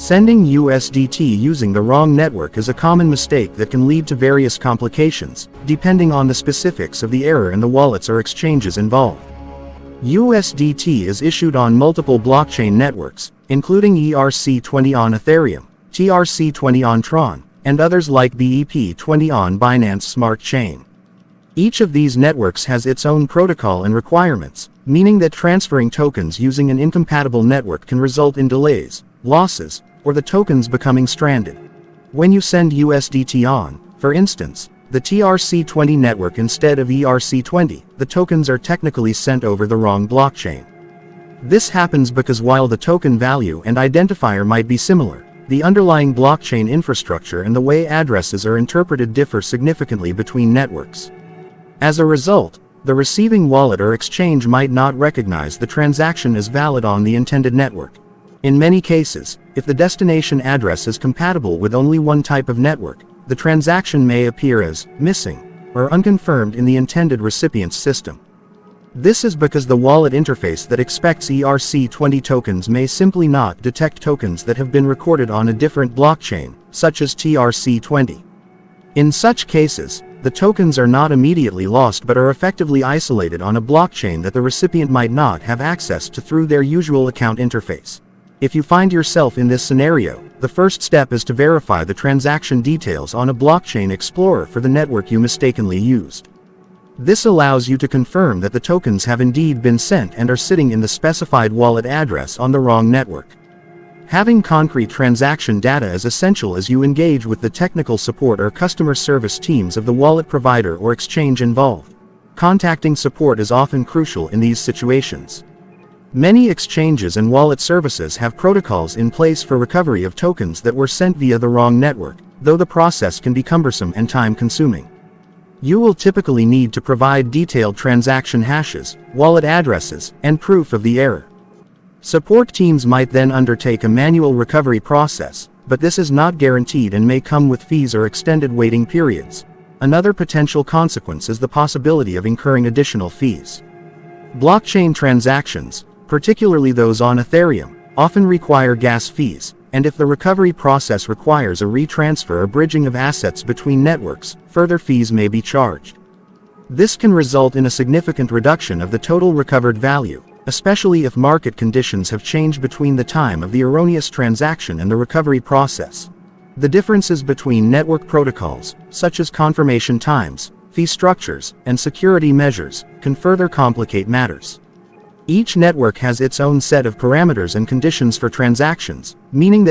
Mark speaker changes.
Speaker 1: Sending USDT using the wrong network is a common mistake that can lead to various complications, depending on the specifics of the error and the wallets or exchanges involved. USDT is issued on multiple blockchain networks, including ERC20 on Ethereum, TRC20 on Tron, and others like BEP20 on Binance Smart Chain. Each of these networks has its own protocol and requirements, meaning that transferring tokens using an incompatible network can result in delays, losses, or the tokens becoming stranded. When you send USDT on, for instance, the TRC20 network instead of ERC20, the tokens are technically sent over the wrong blockchain. This happens because while the token value and identifier might be similar, the underlying blockchain infrastructure and the way addresses are interpreted differ significantly between networks. As a result, the receiving wallet or exchange might not recognize the transaction as valid on the intended network. In many cases, if the destination address is compatible with only one type of network, the transaction may appear as missing or unconfirmed in the intended recipient's system. This is because the wallet interface that expects ERC20 tokens may simply not detect tokens that have been recorded on a different blockchain, such as TRC20. In such cases, the tokens are not immediately lost but are effectively isolated on a blockchain that the recipient might not have access to through their usual account interface. If you find yourself in this scenario, the first step is to verify the transaction details on a blockchain explorer for the network you mistakenly used. This allows you to confirm that the tokens have indeed been sent and are sitting in the specified wallet address on the wrong network. Having concrete transaction data is essential as you engage with the technical support or customer service teams of the wallet provider or exchange involved. Contacting support is often crucial in these situations. Many exchanges and wallet services have protocols in place for recovery of tokens that were sent via the wrong network, though the process can be cumbersome and time-consuming. You will typically need to provide detailed transaction hashes, wallet addresses, and proof of the error. Support teams might then undertake a manual recovery process, but this is not guaranteed and may come with fees or extended waiting periods. Another potential consequence is the possibility of incurring additional fees. Blockchain transactions, particularly those on Ethereum, often require gas fees, and if the recovery process requires a retransfer or bridging of assets between networks, further fees may be charged. This can result in a significant reduction of the total recovered value, especially if market conditions have changed between the time of the erroneous transaction and the recovery process. The differences between network protocols, such as confirmation times, fee structures, and security measures, can further complicate matters. Each network has its own set of parameters and conditions for transactions, meaning that